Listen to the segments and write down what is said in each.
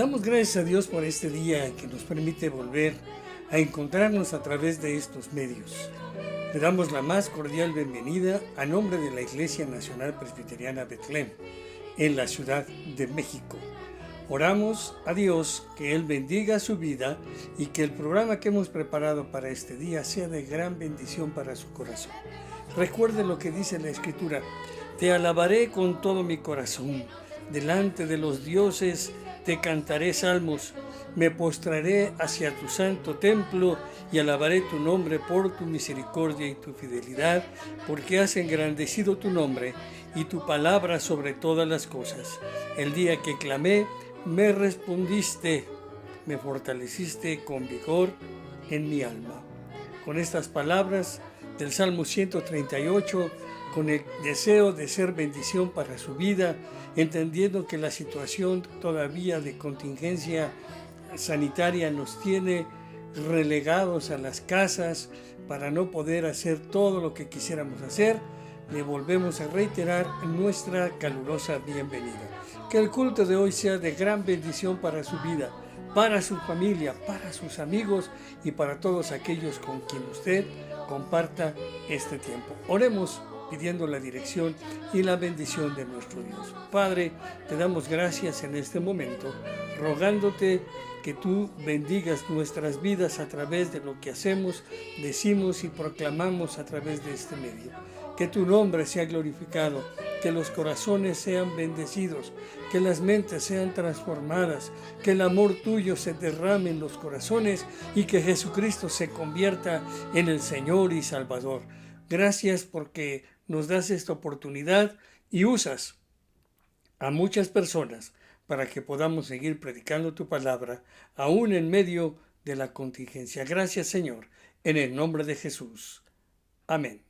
Damos gracias a Dios por este día que nos permite volver a encontrarnos a través de estos medios. Le damos la más cordial bienvenida a nombre de la Iglesia Nacional Presbiteriana Betlem, en la Ciudad de México. Oramos a Dios que Él bendiga su vida y que el programa que hemos preparado para este día sea de gran bendición para su corazón. Recuerde lo que dice la Escritura: te alabaré con todo mi corazón, delante de los dioses te cantaré salmos, me postraré hacia tu santo templo y alabaré tu nombre por tu misericordia y tu fidelidad, porque has engrandecido tu nombre y tu palabra sobre todas las cosas. El día que clamé, me respondiste, me fortaleciste con vigor en mi alma. Con estas palabras del Salmo 138, con el deseo de ser bendición para su vida, entendiendo que la situación todavía de contingencia sanitaria nos tiene relegados a las casas para no poder hacer todo lo que quisiéramos hacer, le volvemos a reiterar nuestra calurosa bienvenida. Que el culto de hoy sea de gran bendición para su vida, para su familia, para sus amigos y para todos aquellos con quien usted comparta este tiempo. Oremos pidiendo la dirección y la bendición de nuestro Dios. Padre, te damos gracias en este momento, rogándote que tú bendigas nuestras vidas a través de lo que hacemos, decimos y proclamamos a través de este medio. Que tu nombre sea glorificado, que los corazones sean bendecidos, que las mentes sean transformadas, que el amor tuyo se derrame en los corazones y que Jesucristo se convierta en el Señor y Salvador. Gracias porque nos das esta oportunidad y usas a muchas personas para que podamos seguir predicando tu palabra, aún en medio de la contingencia. Gracias, Señor, en el nombre de Jesús. Amén.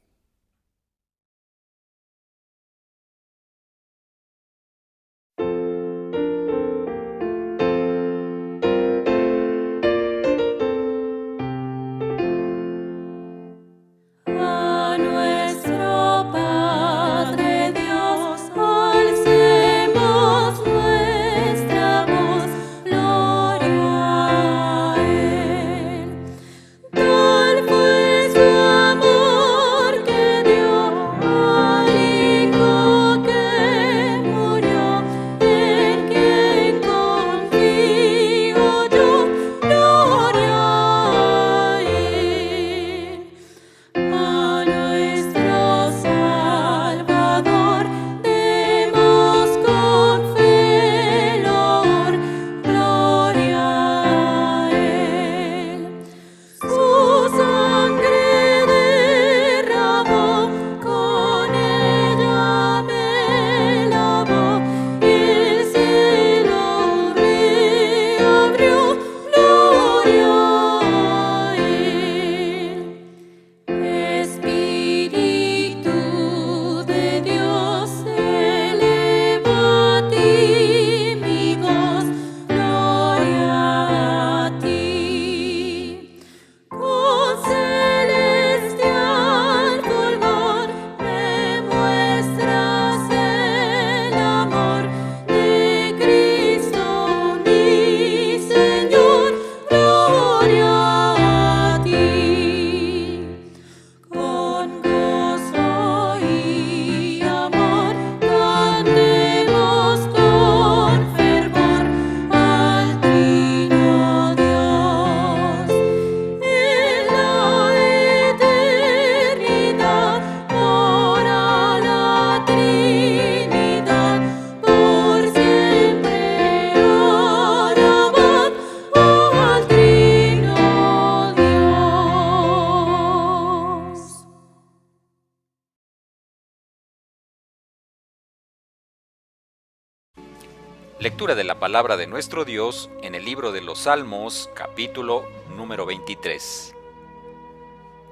Lectura de la palabra de nuestro Dios en el libro de los Salmos, capítulo número 23.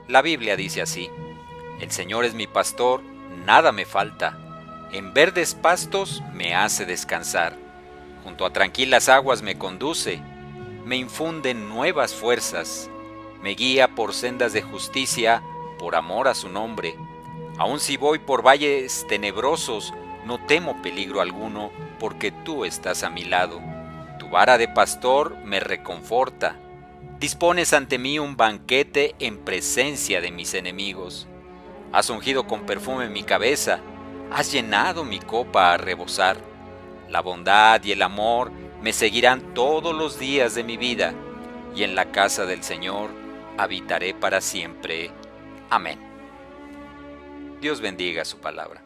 La Biblia dice así: El Señor es mi pastor, nada me falta. En verdes pastos me hace descansar. Junto a tranquilas aguas me conduce. Me infunde nuevas fuerzas. Me guía por sendas de justicia, por amor a su nombre. Aun si voy por valles tenebrosos, no temo peligro alguno, porque tú estás a mi lado. Tu vara de pastor me reconforta. Dispones ante mí un banquete en presencia de mis enemigos. Has ungido con perfume mi cabeza, has llenado mi copa a rebosar. La bondad y el amor me seguirán todos los días de mi vida, y en la casa del Señor habitaré para siempre. Amén. Dios bendiga su palabra.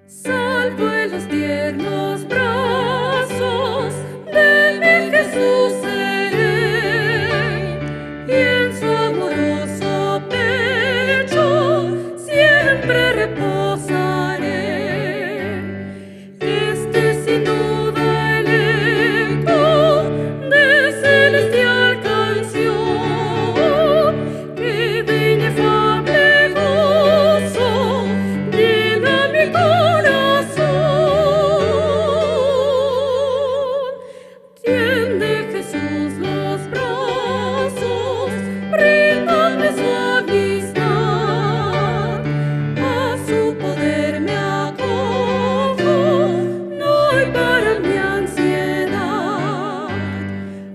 Salvo en los tiernos brazos de mi Jesús seré, y en su amoroso pecho siempre reposaré. Este es sin duda el eco de celestial canción que de inefable gozo llena mi corazón. Tiende Jesús los brazos, bríndame su amistad. A su poder me acojo, no hay para mi ansiedad.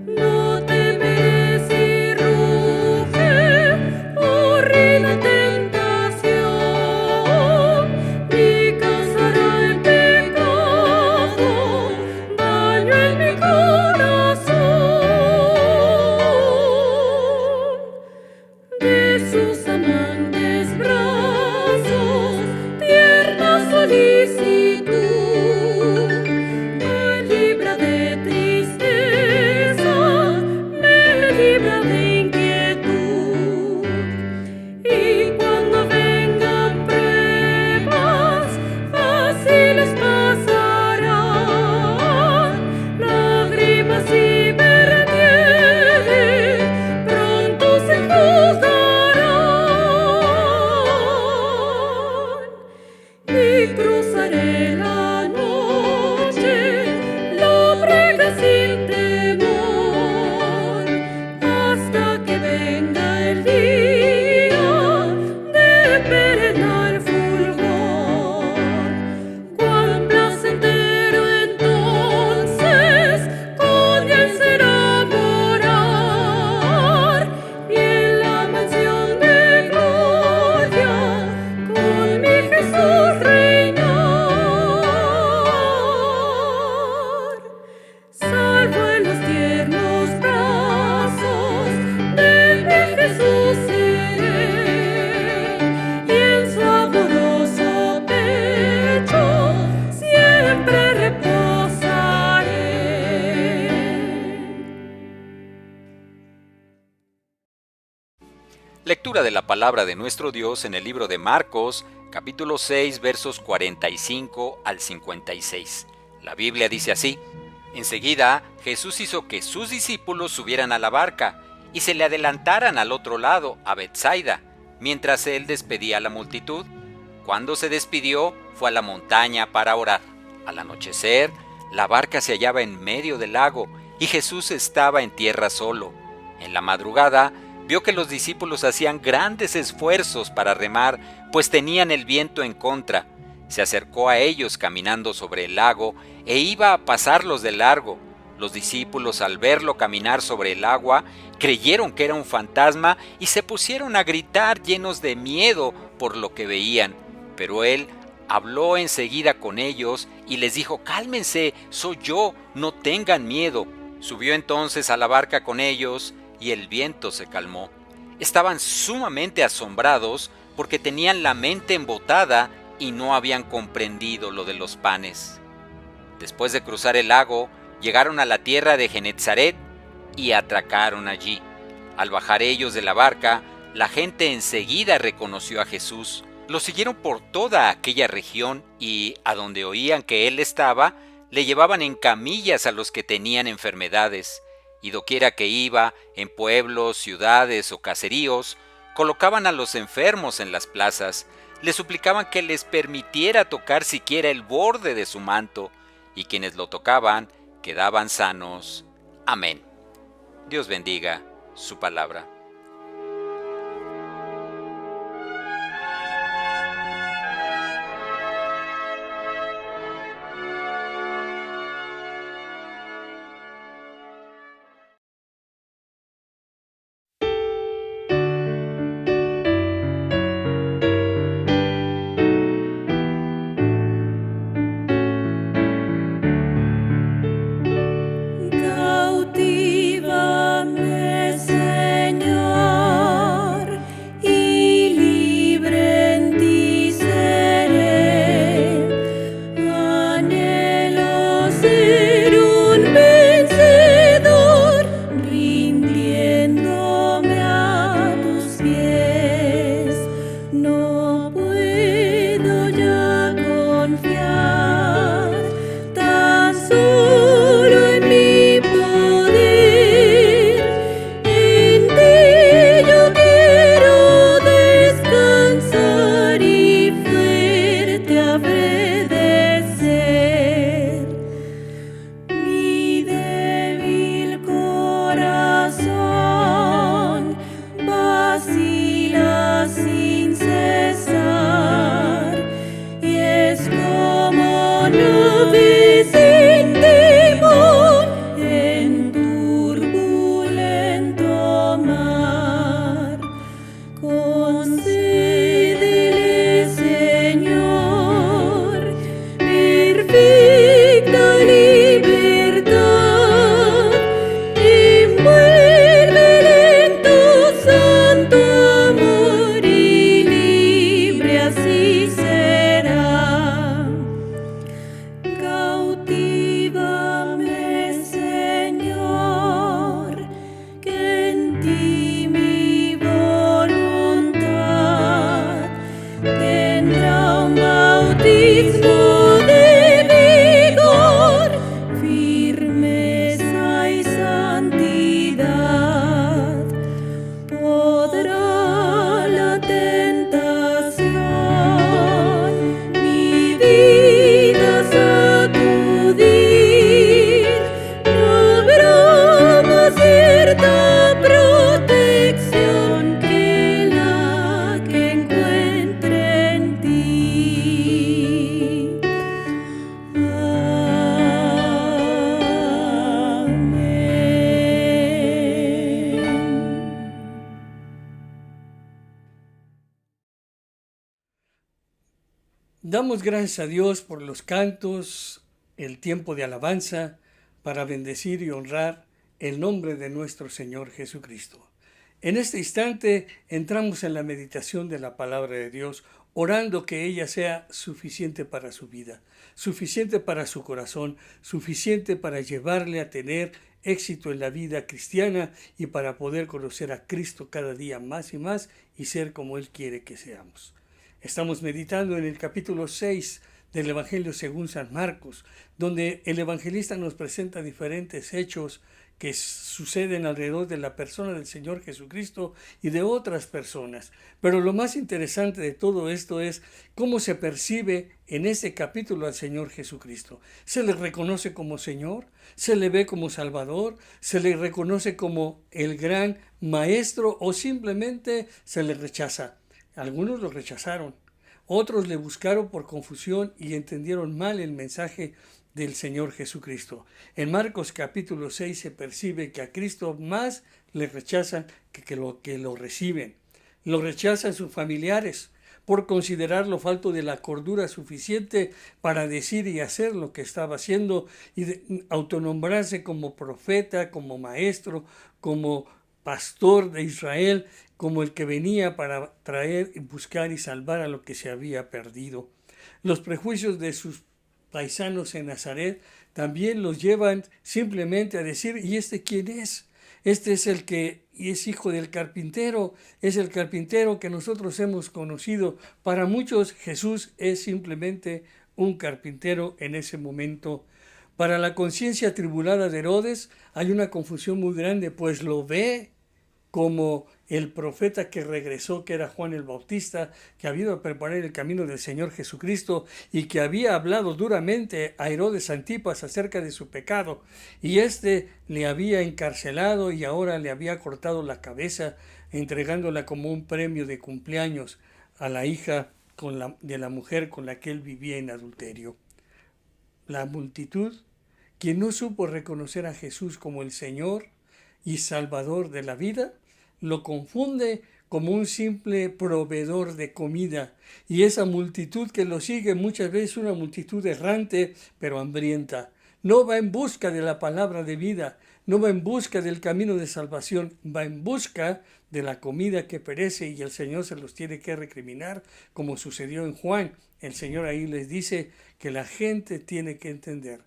No temeré si ruge horrible tentación, ni causará el pecado daño en mi corazón. De sus amantes brazos, tierna solicitud, me libra de tristeza, me libra de inquietud. Y cuando vengan pruebas, fáciles pasarán, lágrimas y vertiere pronto se enjugarán. Y cruzaré la noche, lóbrega sin temor, hasta que venga el día de perenal fulgor. Cuán placentero entonces con él será morar, y en la mansión de gloria con mi Jesús reinar. Salvo en los tiernos brazos de mi Jesús seré, y en su amoroso pecho siempre reposaré. Lectura de la palabra de nuestro Dios en el libro de Marcos, capítulo 6, versos 45 al 56. La Biblia dice así: Enseguida Jesús hizo que sus discípulos subieran a la barca y se le adelantaran al otro lado, a Betsaida, mientras él despedía a la multitud. Cuando se despidió, fue a la montaña para orar. Al anochecer, la barca se hallaba en medio del lago y Jesús estaba en tierra solo. En la madrugada, vio que los discípulos hacían grandes esfuerzos para remar, pues tenían el viento en contra. Se acercó a ellos caminando sobre el lago e iba a pasarlos de largo. Los discípulos, al verlo caminar sobre el agua, creyeron que era un fantasma y se pusieron a gritar llenos de miedo por lo que veían. Pero él habló enseguida con ellos y les dijo: «Cálmense, soy yo, no tengan miedo». Subió entonces a la barca con ellos y el viento se calmó. Estaban sumamente asombrados porque tenían la mente embotada y no habían comprendido lo de los panes. Después de cruzar el lago, llegaron a la tierra de Genezaret y atracaron allí. Al bajar ellos de la barca, la gente enseguida reconoció a Jesús. Lo siguieron por toda aquella región y, a donde oían que él estaba, le llevaban en camillas a los que tenían enfermedades, y doquiera que iba, en pueblos, ciudades o caseríos, colocaban a los enfermos en las plazas, le suplicaban que les permitiera tocar siquiera el borde de su manto, y quienes lo tocaban quedaban sanos. Amén. Dios bendiga su palabra. Damos gracias a Dios por los cantos, el tiempo de alabanza, para bendecir y honrar el nombre de nuestro Señor Jesucristo. En este instante entramos en la meditación de la palabra de Dios, orando que ella sea suficiente para su vida, suficiente para su corazón, suficiente para llevarle a tener éxito en la vida cristiana y para poder conocer a Cristo cada día más y más y ser como Él quiere que seamos. Estamos meditando en el capítulo 6 del Evangelio según San Marcos, donde el evangelista nos presenta diferentes hechos que suceden alrededor de la persona del Señor Jesucristo y de otras personas. Pero lo más interesante de todo esto es cómo se percibe en ese capítulo al Señor Jesucristo. Se le reconoce como Señor, se le ve como Salvador, se le reconoce como el gran Maestro o simplemente se le rechaza. Algunos lo rechazaron, otros le buscaron por confusión y entendieron mal el mensaje del Señor Jesucristo. En Marcos capítulo 6 se percibe que a Cristo más le rechazan que lo reciben. Lo rechazan sus familiares por considerarlo falto de la cordura suficiente para decir y hacer lo que estaba haciendo y autonombrarse como profeta, como maestro, como pastor de Israel, como el que venía para traer, buscar y salvar a lo que se había perdido. Los prejuicios de sus paisanos en Nazaret también los llevan simplemente a decir, ¿y este quién es? Este es el que es hijo del carpintero, es el carpintero que nosotros hemos conocido. Para muchos Jesús es simplemente un carpintero en ese momento. Para la conciencia atribulada de Herodes hay una confusión muy grande, pues lo ve como el profeta que regresó, que era Juan el Bautista, que había ido a preparar el camino del Señor Jesucristo y que había hablado duramente a Herodes Antipas acerca de su pecado, y éste le había encarcelado y ahora le había cortado la cabeza, entregándola como un premio de cumpleaños a la hija de la mujer con la que él vivía en adulterio. La multitud, quien no supo reconocer a Jesús como el Señor y Salvador de la vida, lo confunde como un simple proveedor de comida, y esa multitud que lo sigue muchas veces una multitud errante pero hambrienta. No va en busca de la palabra de vida, no va en busca del camino de salvación, va en busca de la comida que perece, y el Señor se los tiene que recriminar, como sucedió en Juan. El Señor ahí les dice que la gente tiene que entender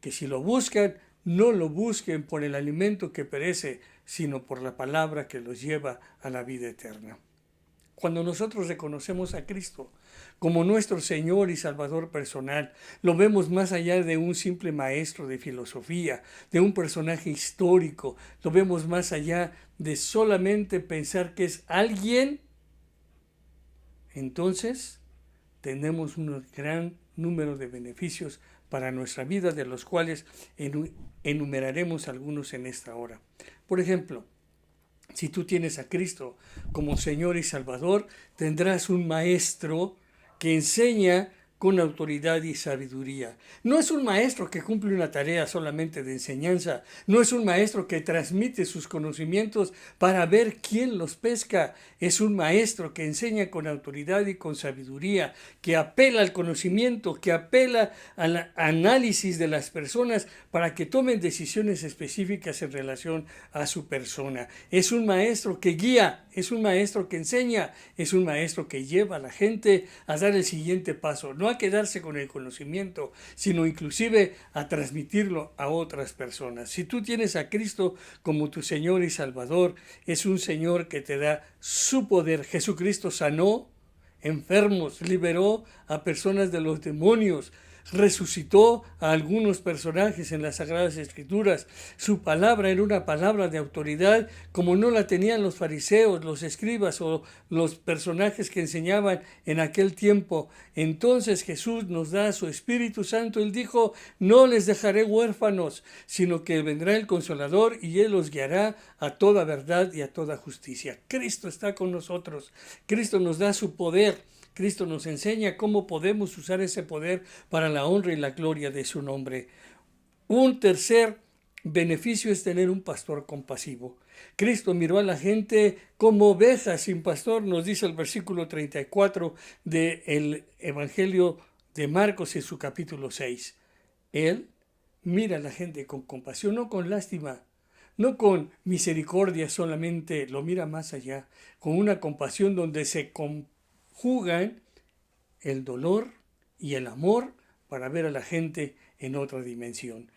que si lo buscan, no lo busquen por el alimento que perece, sino por la palabra que los lleva a la vida eterna. Cuando nosotros reconocemos a Cristo como nuestro Señor y Salvador personal, lo vemos más allá de un simple maestro de filosofía, de un personaje histórico, lo vemos más allá de solamente pensar que es alguien. Entonces, tenemos un gran número de beneficios para nuestra vida, de los cuales enumeraremos algunos en esta hora. Por ejemplo, si tú tienes a Cristo como Señor y Salvador, tendrás un maestro que enseña con autoridad y sabiduría. No es un maestro que cumple una tarea solamente de enseñanza, no es un maestro que transmite sus conocimientos para ver quién los pesca, es un maestro que enseña con autoridad y con sabiduría, que apela al conocimiento, que apela al análisis de las personas para que tomen decisiones específicas en relación a su persona. Es un maestro que guía, es un maestro que enseña, es un maestro que lleva a la gente a dar el siguiente paso, no a quedarse con el conocimiento, sino inclusive a transmitirlo a otras personas. Si tú tienes a Cristo como tu Señor y Salvador, es un Señor que te da su poder. Jesucristo sanó enfermos, liberó a personas de los demonios, resucitó a algunos personajes en las Sagradas Escrituras. Su palabra era una palabra de autoridad como no la tenían los fariseos, los escribas o los personajes que enseñaban en aquel tiempo. Entonces Jesús nos da su Espíritu Santo. Él dijo, no les dejaré huérfanos, sino que vendrá el Consolador y Él los guiará a toda verdad y a toda justicia. Cristo está con nosotros. Cristo nos da su poder. Cristo nos enseña cómo podemos usar ese poder para la honra y la gloria de su nombre. Un tercer beneficio es tener un pastor compasivo. Cristo miró a la gente como ovejas sin pastor, nos dice el versículo 34 del Evangelio de Marcos en su capítulo 6. Él mira a la gente con compasión, no con lástima, no con misericordia solamente, lo mira más allá, con una compasión donde se conjugan el dolor y el amor para ver a la gente en otra dimensión.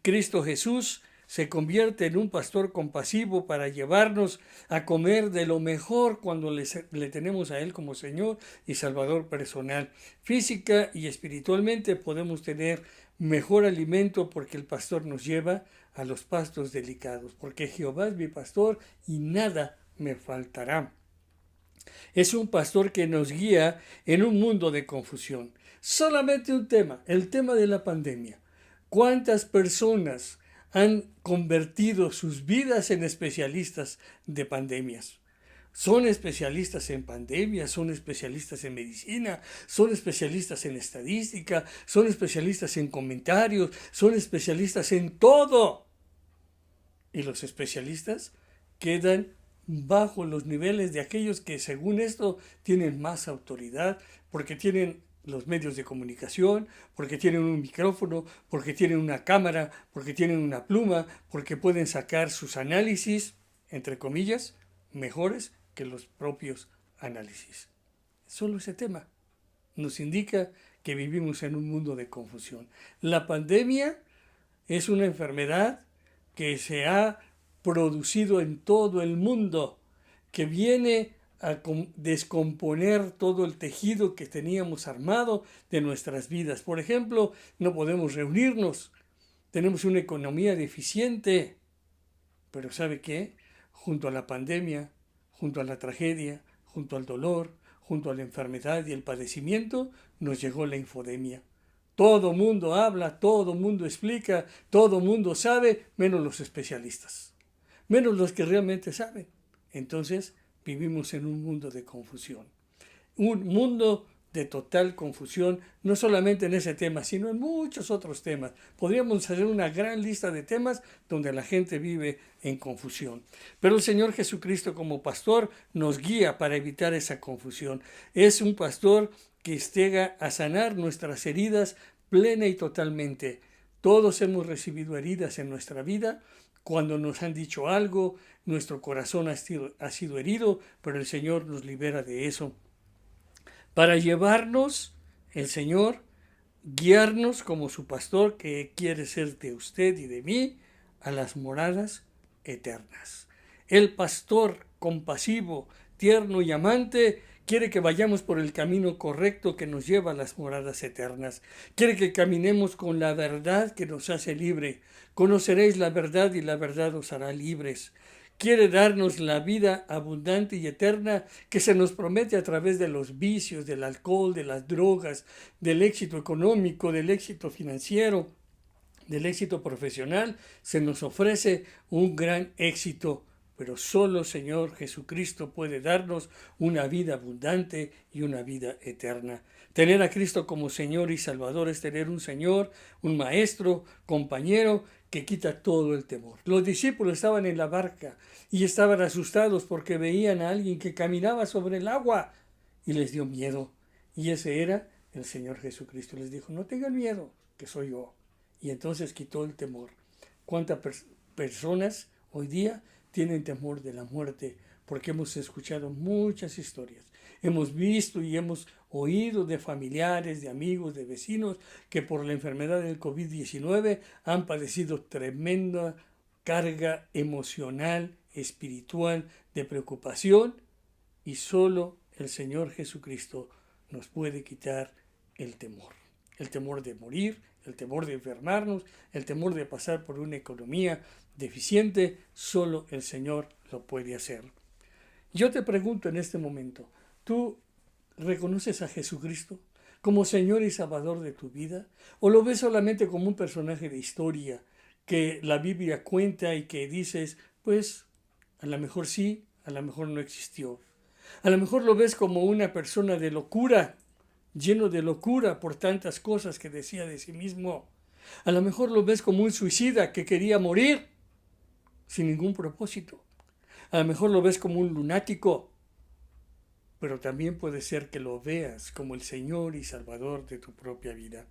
Cristo Jesús se convierte en un pastor compasivo para llevarnos a comer de lo mejor cuando le tenemos a Él como Señor y Salvador personal. Física y espiritualmente podemos tener mejor alimento porque el pastor nos lleva a los pastos delicados, porque Jehová es mi pastor y nada me faltará. Es un pastor que nos guía en un mundo de confusión. Solamente un tema, el tema de la pandemia. ¿Cuántas personas han convertido sus vidas en especialistas de pandemias? Son especialistas en pandemias, son especialistas en medicina, son especialistas en estadística, son especialistas en comentarios, son especialistas en todo. Y los especialistas quedan bajo los niveles de aquellos que según esto tienen más autoridad, porque tienen los medios de comunicación, porque tienen un micrófono, porque tienen una cámara, porque tienen una pluma, porque pueden sacar sus análisis, entre comillas, mejores que los propios análisis. Solo ese tema nos indica que vivimos en un mundo de confusión. La pandemia es una enfermedad que se ha producido en todo el mundo, que viene a descomponer todo el tejido que teníamos armado de nuestras vidas. Por ejemplo, no podemos reunirnos, tenemos una economía deficiente, pero ¿sabe qué? Junto a la pandemia, junto a la tragedia, junto al dolor, junto a la enfermedad y el padecimiento, nos llegó la infodemia. Todo mundo habla, todo mundo explica, todo mundo sabe, menos los especialistas, menos los que realmente saben. Entonces, vivimos en un mundo de confusión, un mundo de total confusión, no solamente en ese tema, sino en muchos otros temas. Podríamos hacer una gran lista de temas donde la gente vive en confusión. Pero el Señor Jesucristo como pastor nos guía para evitar esa confusión. Es un pastor que llega a sanar nuestras heridas plena y totalmente. Todos hemos recibido heridas en nuestra vida. Cuando nos han dicho algo, nuestro corazón ha sido herido, pero el Señor nos libera de eso. Para llevarnos, el Señor, guiarnos como su pastor que quiere ser de usted y de mí, a las moradas eternas. El pastor compasivo, tierno y amante quiere que vayamos por el camino correcto que nos lleva a las moradas eternas. Quiere que caminemos con la verdad que nos hace libre. Conoceréis la verdad y la verdad os hará libres. Quiere darnos la vida abundante y eterna que se nos promete a través de los vicios, del alcohol, de las drogas, del éxito económico, del éxito financiero, del éxito profesional. Se nos ofrece un gran éxito, pero solo Señor Jesucristo puede darnos una vida abundante y una vida eterna. Tener a Cristo como Señor y Salvador es tener un Señor, un Maestro, compañero, que quita todo el temor. Los discípulos estaban en la barca y estaban asustados porque veían a alguien que caminaba sobre el agua y les dio miedo. Y ese era el Señor Jesucristo. Les dijo, no tengan miedo, que soy yo. Y entonces quitó el temor. ¿Cuántas personas hoy día tienen temor de la muerte? Porque hemos escuchado muchas historias. Hemos visto y hemos oído de familiares, de amigos, de vecinos que por la enfermedad del COVID-19 han padecido tremenda carga emocional, espiritual, de preocupación, y solo el Señor Jesucristo nos puede quitar el temor de morir, el temor de enfermarnos, el temor de pasar por una economía deficiente. Solo el Señor lo puede hacer. Yo te pregunto en este momento, ¿tú reconoces a Jesucristo como Señor y Salvador de tu vida? ¿O lo ves solamente como un personaje de historia que la Biblia cuenta y que dices, pues, a lo mejor sí, a lo mejor no existió? A lo mejor lo ves como una persona de locura, lleno de locura por tantas cosas que decía de sí mismo. A lo mejor lo ves como un suicida que quería morir sin ningún propósito. A lo mejor lo ves como un lunático, pero también puede ser que lo veas como el Señor y Salvador de tu propia vida.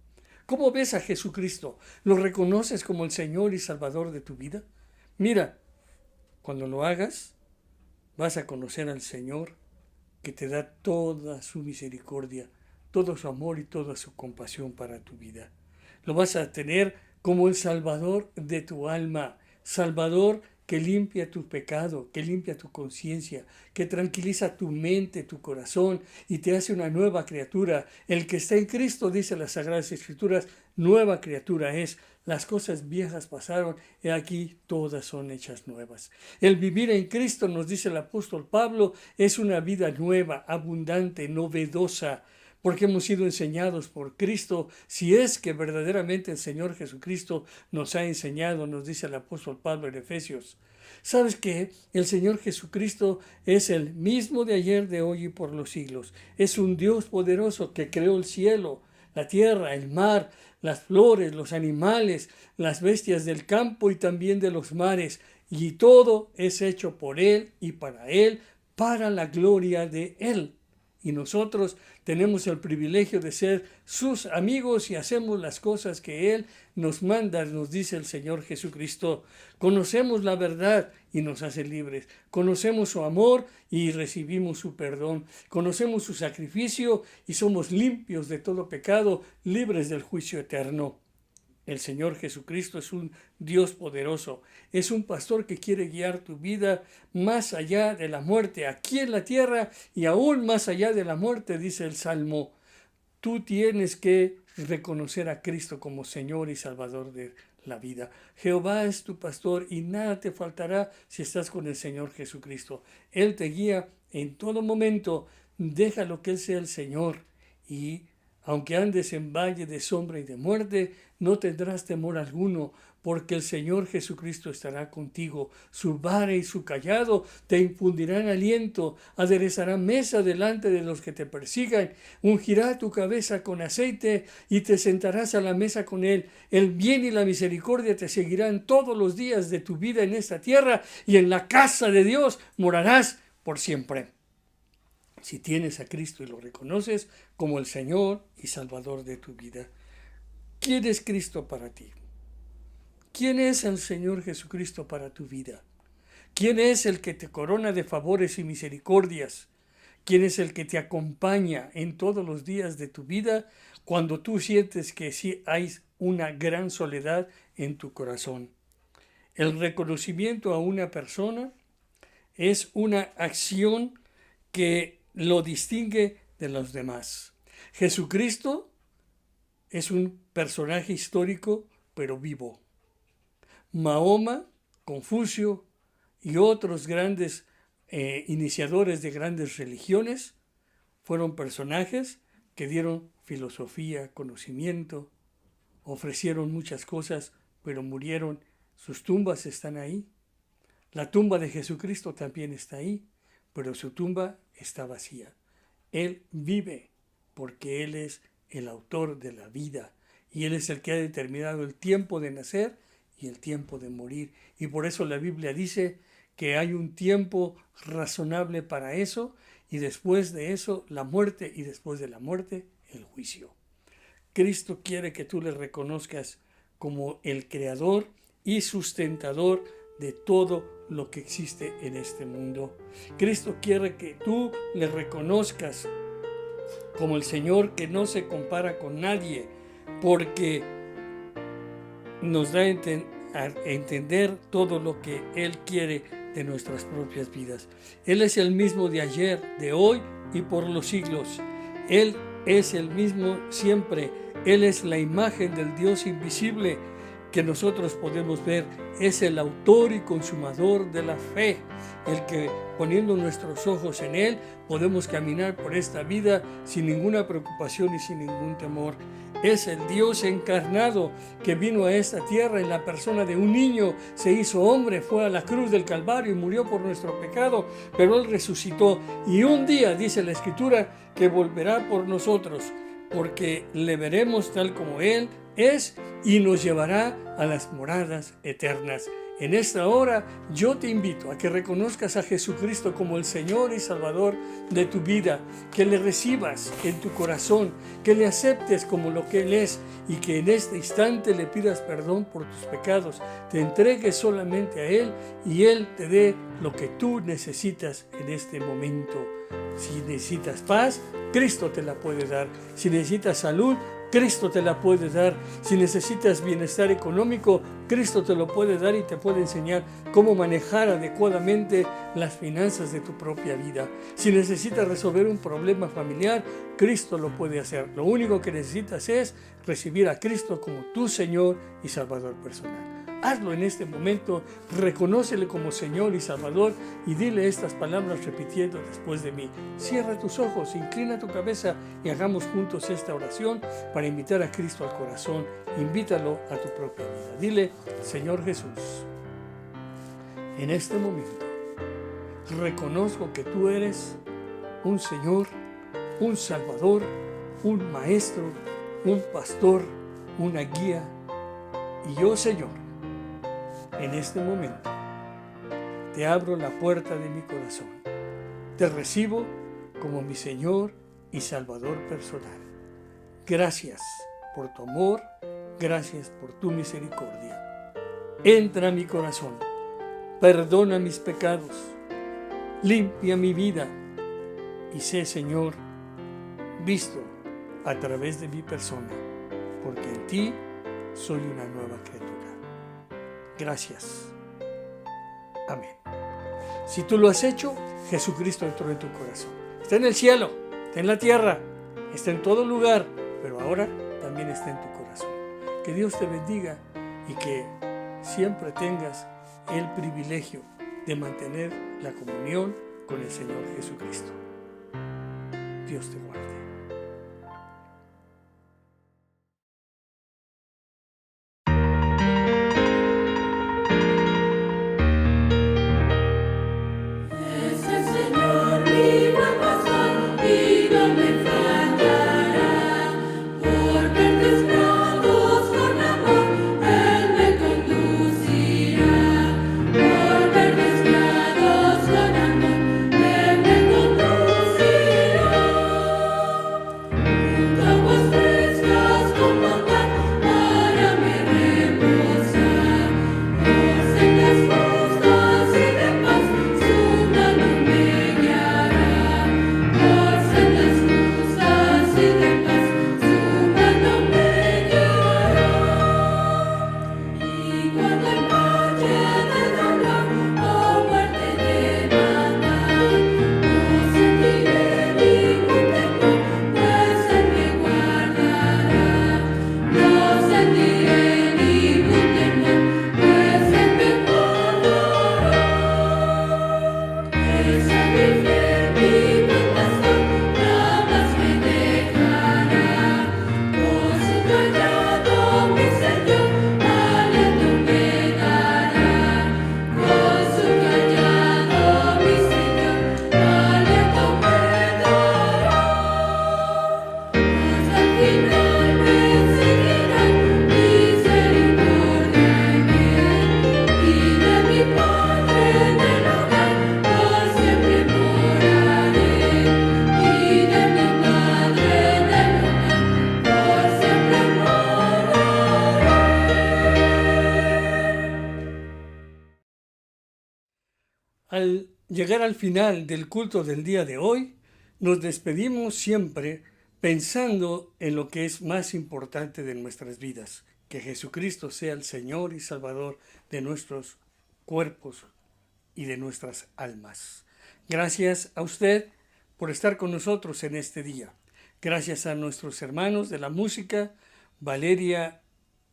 ¿Cómo ves a Jesucristo? ¿Lo reconoces como el Señor y Salvador de tu vida? Mira, cuando lo hagas, vas a conocer al Señor que te da toda su misericordia, todo su amor y toda su compasión para tu vida. Lo vas a tener como el Salvador de tu alma, Salvador que limpia tu pecado, que limpia tu conciencia, que tranquiliza tu mente, tu corazón y te hace una nueva criatura. El que está en Cristo, dice las Sagradas Escrituras, nueva criatura es. Las cosas viejas pasaron y aquí todas son hechas nuevas. El vivir en Cristo, nos dice el apóstol Pablo, es una vida nueva, abundante, novedosa, porque hemos sido enseñados por Cristo, si es que verdaderamente el Señor Jesucristo nos ha enseñado, nos dice el apóstol Pablo en Efesios. ¿Sabes qué? El Señor Jesucristo es el mismo de ayer, de hoy y por los siglos. Es un Dios poderoso que creó el cielo, la tierra, el mar, las flores, los animales, las bestias del campo y también de los mares. Y todo es hecho por Él y para la gloria de Él. Y nosotros tenemos el privilegio de ser sus amigos y hacemos las cosas que Él nos manda, nos dice el Señor Jesucristo. Conocemos la verdad y nos hace libres. Conocemos su amor y recibimos su perdón. Conocemos su sacrificio y somos limpios de todo pecado, libres del juicio eterno. El Señor Jesucristo es un Dios poderoso, es un pastor que quiere guiar tu vida más allá de la muerte, aquí en la tierra y aún más allá de la muerte, dice el Salmo. Tú tienes que reconocer a Cristo como Señor y Salvador de la vida. Jehová es tu pastor y nada te faltará si estás con el Señor Jesucristo. Él te guía en todo momento, déjalo que Él sea el Señor y aunque andes en valle de sombra y de muerte, no tendrás temor alguno, porque el Señor Jesucristo estará contigo. Su vara y su cayado te infundirán aliento, aderezará mesa delante de los que te persigan, ungirá tu cabeza con aceite y te sentarás a la mesa con Él. El bien y la misericordia te seguirán todos los días de tu vida en esta tierra, y en la casa de Dios morarás por siempre. Si tienes a Cristo y lo reconoces como el Señor y Salvador de tu vida. ¿Quién es Cristo para ti? ¿Quién es el Señor Jesucristo para tu vida? ¿Quién es el que te corona de favores y misericordias? ¿Quién es el que te acompaña en todos los días de tu vida cuando tú sientes que sí hay una gran soledad en tu corazón? El reconocimiento a una persona es una acción que lo distingue de los demás. Jesucristo es un personaje histórico, pero vivo. Mahoma, Confucio y otros grandes iniciadores de grandes religiones fueron personajes que dieron filosofía, conocimiento, ofrecieron muchas cosas, pero murieron. Sus tumbas están ahí. La tumba de Jesucristo también está ahí, pero su tumba está vacía. Él vive porque Él es el autor de la vida y Él es el que ha determinado el tiempo de nacer y el tiempo de morir. Y por eso la Biblia dice que hay un tiempo razonable para eso, y después de eso la muerte, y después de la muerte el juicio. Cristo quiere que tú le reconozcas como el creador y sustentador de todo lo que existe en este mundo. Cristo quiere que tú le reconozcas como el Señor que no se compara con nadie, porque nos da a entender todo lo que Él quiere de nuestras propias vidas. Él es el mismo de ayer, de hoy y por los siglos. Él es el mismo siempre. Él es la imagen del Dios invisible que nosotros podemos ver. Es el autor y consumador de la fe, el que poniendo nuestros ojos en Él podemos caminar por esta vida sin ninguna preocupación y sin ningún temor. Es el Dios encarnado que vino a esta tierra en la persona de un niño, se hizo hombre, fue a la cruz del Calvario y murió por nuestro pecado, pero Él resucitó y un día, dice la Escritura, que volverá por nosotros, porque le veremos tal como Él es y nos llevará a las moradas eternas. En esta hora yo te invito a que reconozcas a Jesucristo como el Señor y Salvador de tu vida, que le recibas en tu corazón, que le aceptes como lo que Él es y que en este instante le pidas perdón por tus pecados, te entregues solamente a Él y Él te dé lo que tú necesitas en este momento. Si necesitas paz, Cristo te la puede dar. Si necesitas salud, Cristo te la puede dar. Si necesitas bienestar económico, Cristo te lo puede dar y te puede enseñar cómo manejar adecuadamente las finanzas de tu propia vida. Si necesitas resolver un problema familiar, Cristo lo puede hacer. Lo único que necesitas es recibir a Cristo como tu Señor y Salvador personal. Hazlo en este momento, reconócele como Señor y Salvador y dile estas palabras repitiendo después de mí. Cierra tus ojos, inclina tu cabeza y hagamos juntos esta oración para invitar a Cristo al corazón. Invítalo a tu propia vida. Dile, Señor Jesús, en este momento reconozco que tú eres un Señor, un Salvador, un Maestro, un Pastor, una guía. Y yo, Señor, en este momento, te abro la puerta de mi corazón. Te recibo como mi Señor y Salvador personal. Gracias por tu amor, gracias por tu misericordia. Entra a mi corazón, perdona mis pecados, limpia mi vida y sé, Señor, visto a través de mi persona, porque en ti soy una nueva criatura. Gracias. Amén. Si tú lo has hecho, Jesucristo entró en tu corazón. Está en el cielo, está en la tierra, está en todo lugar, pero ahora también está en tu corazón. Que Dios te bendiga y que siempre tengas el privilegio de mantener la comunión con el Señor Jesucristo. Dios te guarde. Al llegar al final del culto del día de hoy, nos despedimos siempre pensando en lo que es más importante de nuestras vidas, que Jesucristo sea el Señor y Salvador de nuestros cuerpos y de nuestras almas. Gracias a usted por estar con nosotros en este día. Gracias a nuestros hermanos de la música, Valeria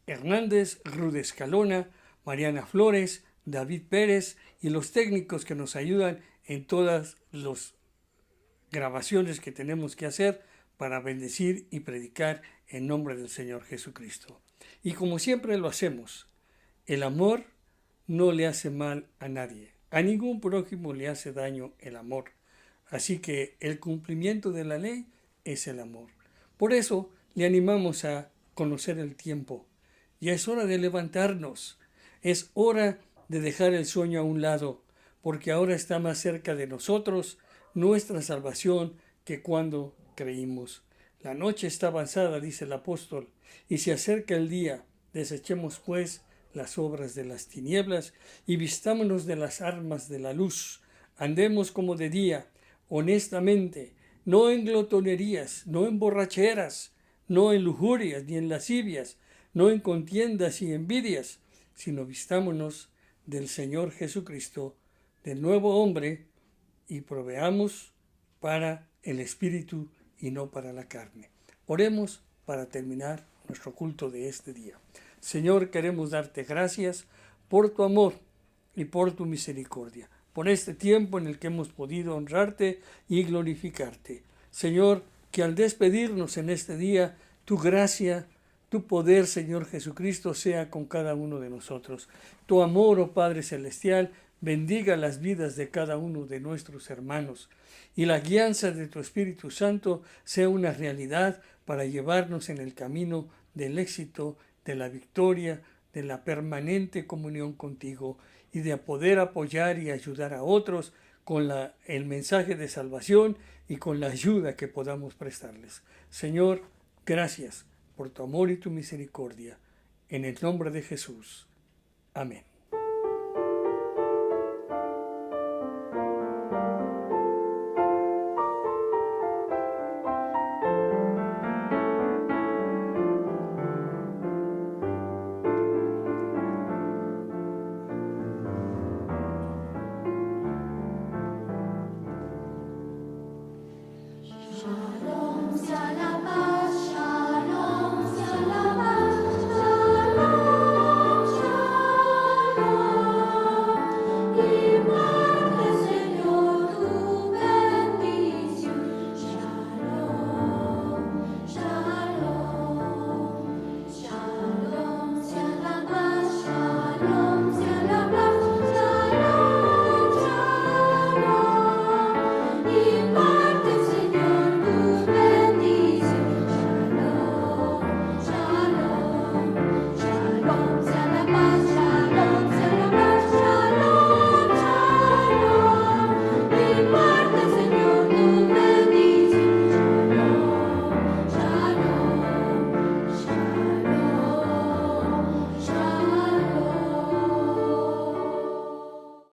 Hernández, Ruth Escalona, Mariana Flores, David Pérez y los técnicos que nos ayudan en todas las grabaciones que tenemos que hacer para bendecir y predicar en nombre del Señor Jesucristo. Y como siempre lo hacemos, el amor no le hace mal a nadie. A ningún prójimo le hace daño el amor. Así que el cumplimiento de la ley es el amor. Por eso le animamos a conocer el tiempo. Ya es hora de levantarnos. Es hora de dejar el sueño a un lado, porque ahora está más cerca de nosotros nuestra salvación que cuando creímos. La noche está avanzada, dice el apóstol, y se acerca el día. Desechemos, pues, las obras de las tinieblas y vistámonos de las armas de la luz. Andemos como de día, honestamente, no en glotonerías, no en borracheras, no en lujurias ni en lascivias, no en contiendas y envidias, sino vistámonos del Señor Jesucristo, del nuevo hombre, y proveamos para el Espíritu y no para la carne. Oremos para terminar nuestro culto de este día. Señor, queremos darte gracias por tu amor y por tu misericordia, por este tiempo en el que hemos podido honrarte y glorificarte. Señor, que al despedirnos en este día, tu gracia, tu poder, Señor Jesucristo, sea con cada uno de nosotros. Tu amor, oh Padre Celestial, bendiga las vidas de cada uno de nuestros hermanos, y la guianza de tu Espíritu Santo sea una realidad para llevarnos en el camino del éxito, de la victoria, de la permanente comunión contigo, y de poder apoyar y ayudar a otros con el mensaje de salvación y con la ayuda que podamos prestarles. Señor, gracias por tu amor y tu misericordia. En el nombre de Jesús. Amén.